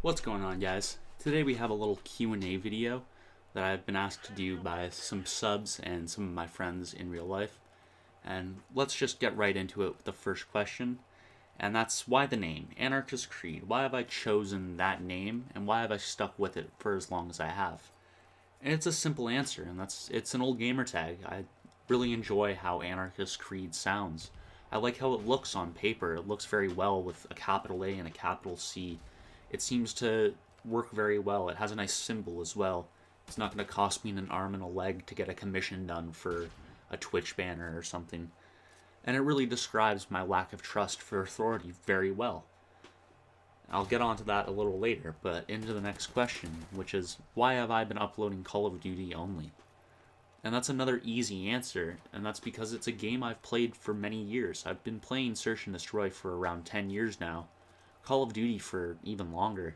What's going on, guys? Today we have a little Q&A video that I've been asked to do by some subs and some of my friends in real life. And let's just get right into it with the first question. And that's, why the name? Anarchist Creed. Why have I chosen that name, and why have I stuck with it for as long as I have? And it's a simple answer, and it's an old gamer tag. I really enjoy how Anarchist Creed sounds. I like how it looks on paper. It looks very well with a capital A and a capital C. It seems to work very well. It has a nice symbol as well. It's not going to cost me an arm and a leg to get a commission done for a Twitch banner or something. And it really describes my lack of trust for authority very well. I'll get onto that a little later, but into the next question, which is, why have I been uploading Call of Duty only? And that's another easy answer, and that's because it's a game I've played for many years. I've been playing Search and Destroy for around 10 years now, Call of Duty for even longer.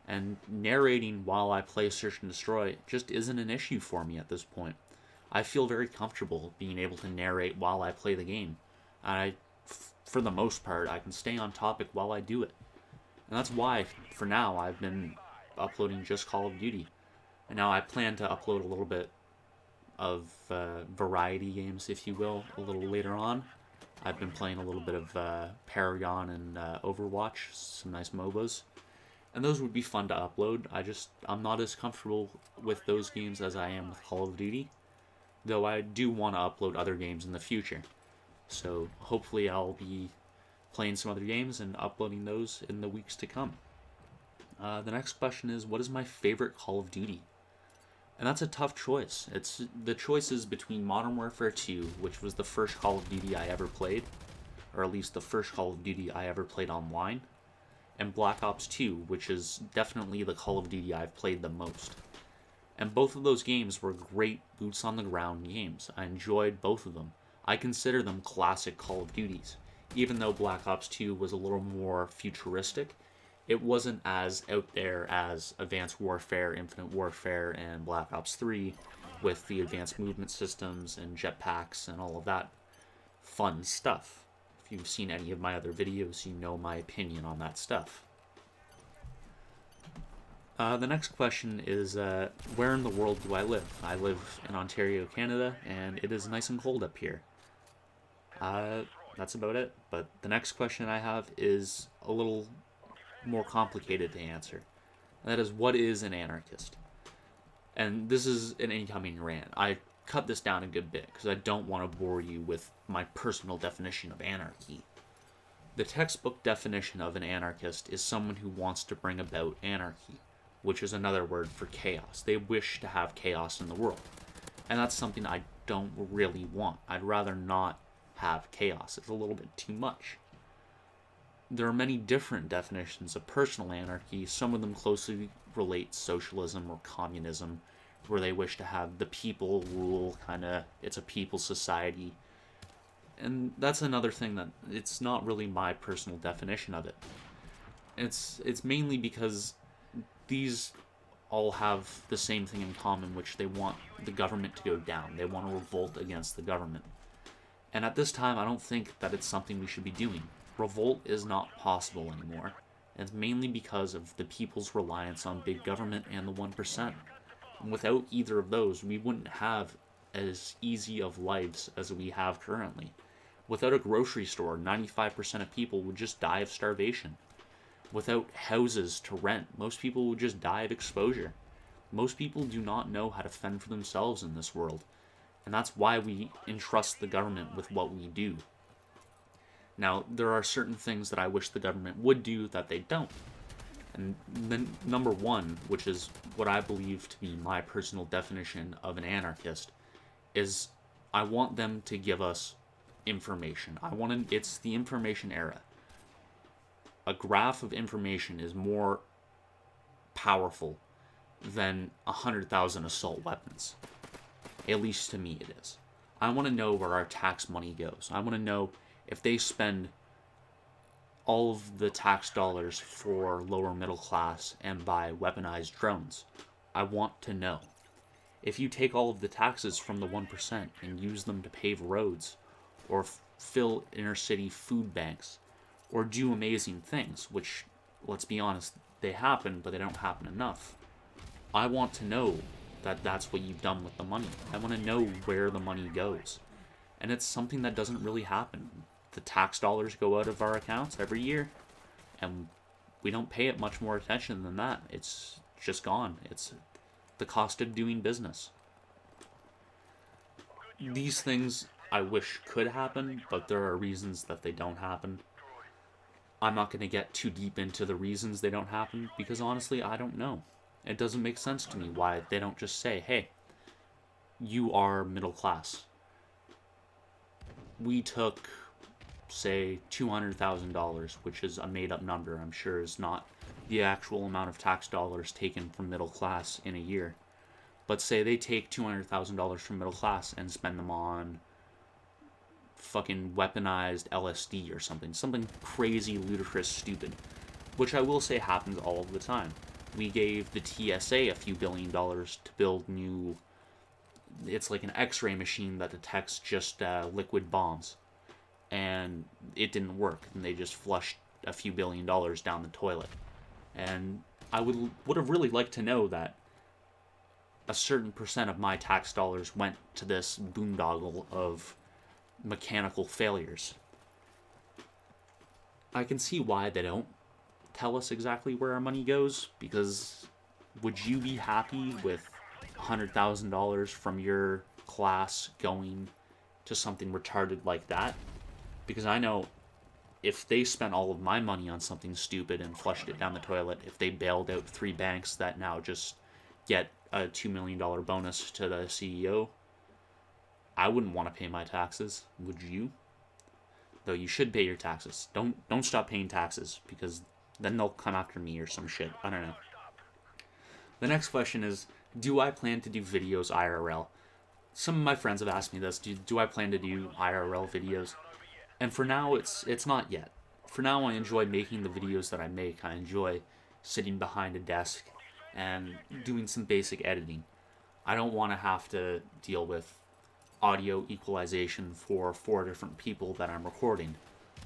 And narrating while I play Search and Destroy just isn't an issue for me at this point. I feel very comfortable being able to narrate while I play the game. And for the most part, I can stay on topic while I do it. And that's why, for now, I've been uploading just Call of Duty. And now I plan to upload a little bit of variety games, if you will, a little later on. I've been playing a little bit of Paragon and Overwatch, some nice MOBAs. And those would be fun to upload. I'm not as comfortable with those games as I am with Call of Duty. Though I do want to upload other games in the future. So hopefully I'll be playing some other games and uploading those in the weeks to come. The next question is, what is my favorite Call of Duty? And that's a tough choice. The choice is between Modern Warfare 2, which was the first Call of Duty I ever played, or at least the first Call of Duty I ever played online, and Black Ops 2, which is definitely the Call of Duty I've played the most. And both of those games were great boots on the ground games. I enjoyed both of them. I consider them classic Call of Duties. Even though Black Ops 2 was a little more futuristic, it wasn't as out there as Advanced Warfare, Infinite Warfare, and Black Ops 3 with the advanced movement systems and jetpacks and all of that fun stuff. If you've seen any of my other videos, you know my opinion on that stuff. The next question is, where in the world do I live? I live in Ontario, Canada, and it is nice and cold up here. That's about it. But the next question I have is a little more complicated to answer. And that is, what is an anarchist? And this is an incoming rant. I cut this down a good bit because I don't want to bore you with my personal definition of anarchy. The textbook definition of an anarchist is someone who wants to bring about anarchy, which is another word for chaos. They wish to have chaos in the world. And that's something I don't really want. I'd rather not have chaos. It's a little bit too much. There are many different definitions of personal anarchy. Some of them closely relate socialism or communism, where they wish to have the people rule, it's a people society. And that's another thing that it's not really my personal definition of it. It's mainly because these all have the same thing in common, which they want the government to go down. They want to revolt against the government. And at this time, I don't think that it's something we should be doing. Revolt is not possible anymore. And it's mainly because of the people's reliance on big government and the 1%. And without either of those, we wouldn't have as easy of lives as we have currently. Without a grocery store, 95% of people would just die of starvation. Without houses to rent, most people would just die of exposure. Most people do not know how to fend for themselves in this world. And that's why we entrust the government with what we do. Now, there are certain things that I wish the government would do that they don't. And then number one, which is what I believe to be my personal definition of an anarchist, is I want them to give us information. It's the information era. A graph of information is more powerful than 100,000 assault weapons. At least to me it is. I want to know where our tax money goes. I want to know if they spend all of the tax dollars for lower middle class and buy weaponized drones. I want to know. If you take all of the taxes from the 1% and use them to pave roads, or fill inner city food banks, or do amazing things, which, let's be honest, they happen, but they don't happen enough. I want to know that that's what you've done with the money. I want to know where the money goes. And it's something that doesn't really happen. The tax dollars go out of our accounts every year, and we don't pay it much more attention than that. It's just gone. It's the cost of doing business. These things I wish could happen, but there are reasons that they don't happen. I'm not going to get too deep into the reasons they don't happen, because honestly, I don't know. It doesn't make sense to me why they don't just say, hey, you are middle class. We took, say, $200,000, which is a made-up number, I'm sure is not the actual amount of tax dollars taken from middle class in a year. But say they take $200,000 from middle class and spend them on fucking weaponized LSD or something crazy, ludicrous, stupid, which I will say happens all of the time. We gave the TSA a few $1 billion to build new, it's like an x-ray machine that detects just liquid bombs, and it didn't work, and they just flushed a few $1 billion down the toilet. And I would have really liked to know that a certain percent of my tax dollars went to this boondoggle of mechanical failures. I can see why they don't tell us exactly where our money goes, because would you be happy with $100,000 from your class going to something retarded like that? Because I know if they spent all of my money on something stupid and flushed it down the toilet, if they bailed out 3 banks that now just get a $2 million bonus to the CEO, I wouldn't want to pay my taxes. Would you? Though you should pay your taxes. Don't stop paying taxes, because then they'll come after me or some shit. I don't know. The next question is, do I plan to do videos IRL? Some of my friends have asked me this. Do I plan to do IRL videos? And for now, it's not yet. For now, I enjoy making the videos that I make. I enjoy sitting behind a desk and doing some basic editing. I don't want to have to deal with audio equalization for 4 different people that I'm recording.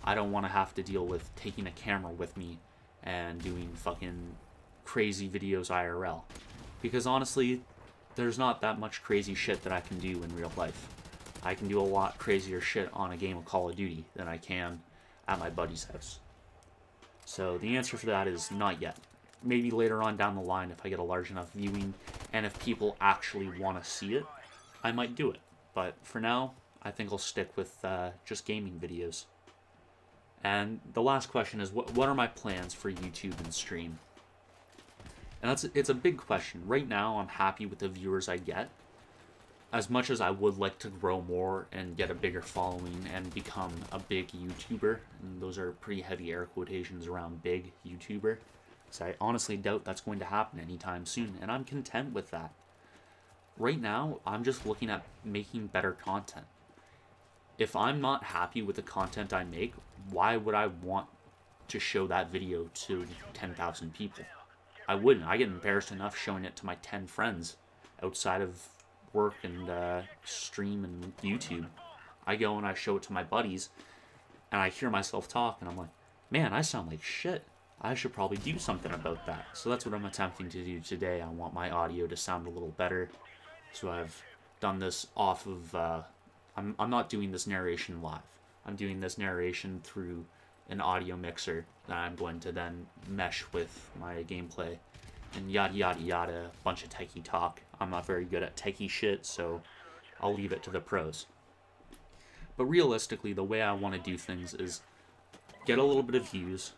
I don't want to have to deal with taking a camera with me and doing fucking crazy videos IRL. Because honestly, there's not that much crazy shit that I can do in real life. I can do a lot crazier shit on a game of Call of Duty than I can at my buddy's house. So the answer for that is not yet. Maybe later on down the line, if I get a large enough viewing and if people actually want to see it, I might do it. But for now, I think I'll stick with just gaming videos. And the last question is, what are my plans for YouTube and stream? And it's a big question. Right now, I'm happy with the viewers I get. As much as I would like to grow more and get a bigger following and become a big YouTuber, and those are pretty heavy air quotations around big YouTuber, so I honestly doubt that's going to happen anytime soon, and I'm content with that. Right now, I'm just looking at making better content. If I'm not happy with the content I make, why would I want to show that video to 10,000 people? I wouldn't. I get embarrassed enough showing it to my 10 friends outside of work and stream and YouTube. I go and I show it to my buddies, and I hear myself talk, and I'm like, man, I sound like shit. I should probably do something about that. So that's what I'm attempting to do today. I want my audio to sound a little better. So I've done this off of, I'm not doing this narration live. I'm doing this narration through an audio mixer that I'm going to then mesh with my gameplay and yada yada yada, a bunch of techie talk. I'm not very good at techie shit, so I'll leave it to the pros. But realistically, the way I want to do things is get a little bit of views,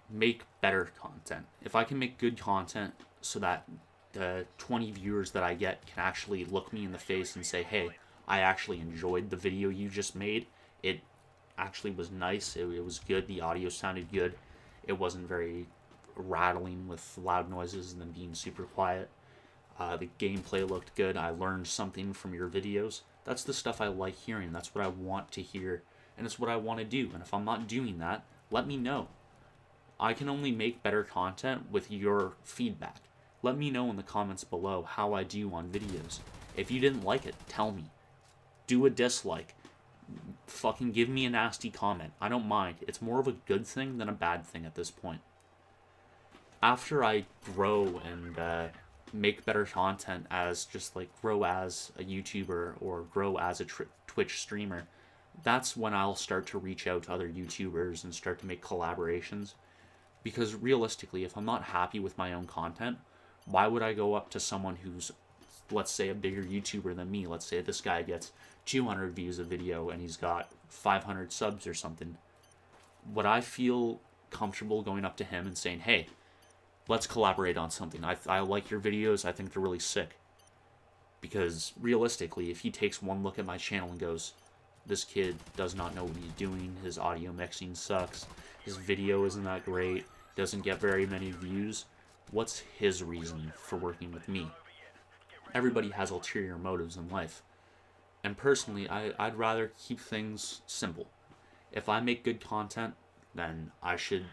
make better content. If I can make good content so that the 20 viewers that I get can actually look me in the face and say, hey, I actually enjoyed the video you just made. It actually was nice. It was good. The audio sounded good. It wasn't very rattling with loud noises and then being super quiet. The gameplay looked good. I learned something from your videos. That's the stuff I like hearing. That's what I want to hear, and it's what I want to do. And if I'm not doing that, let me know. I can only make better content with your feedback. Let me know in the comments below how I do on videos. If you didn't like it, tell me. Do a dislike. Fucking give me a nasty comment. I don't mind. It's more of a good thing than a bad thing at this point. after I grow and make better content as just like grow as a YouTuber or grow as a Twitch streamer, that's when I'll start to reach out to other YouTubers and start to make collaborations. Because realistically, if I'm not happy with my own content, why would I go up to someone who's, let's say, a bigger YouTuber than me? Let's say this guy gets 200 views a video and he's got 500 subs or something. Would I feel comfortable going up to him and saying, hey, let's collaborate on something? I like your videos. I think they're really sick. Because realistically, if he takes one look at my channel and goes, this kid does not know what he's doing, his audio mixing sucks, his video isn't that great, doesn't get very many views, what's his reason for working with me? Everybody has ulterior motives in life. And personally, I'd rather keep things simple. If I make good content, then I should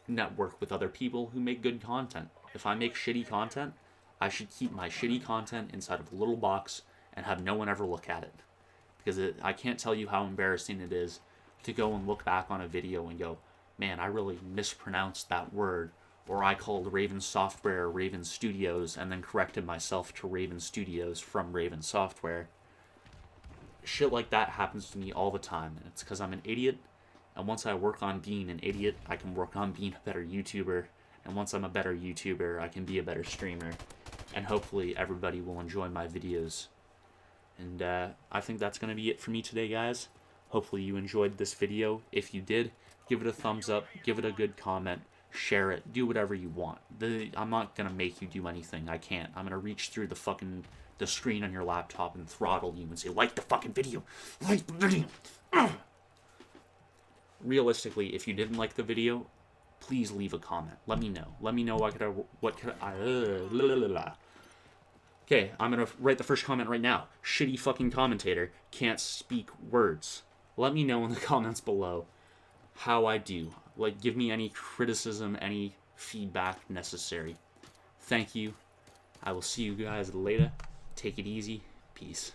network with other people who make good content. If I make shitty content, I should keep my shitty content inside of a little box and have no one ever look at it. Because I can't tell you how embarrassing it is to go and look back on a video and go, man, I really mispronounced that word, or I called Raven Software Raven Studios and then corrected myself to Raven Studios from Raven Software. Shit like that happens to me all the time, and it's because I'm an idiot, and once I work on being an idiot, I can work on being a better YouTuber, and once I'm a better YouTuber, I can be a better streamer, and hopefully everybody will enjoy my videos. And I think that's going to be it for me today, guys. Hopefully you enjoyed this video. If you did, give it a thumbs up, give it a good comment, share it, do whatever you want. I'm not going to make you do anything. I can't. I'm going to reach through the screen on your laptop and throttle you and say, like the fucking video. Like the video. Realistically, if you didn't like the video, please leave a comment. Let me know. Let me know what could I Okay, I'm going to write the first comment right now. Shitty fucking commentator can't speak words. Let me know in the comments below how I do. Like, give me any criticism, any feedback necessary. Thank you. I will see you guys later. Take it easy. Peace.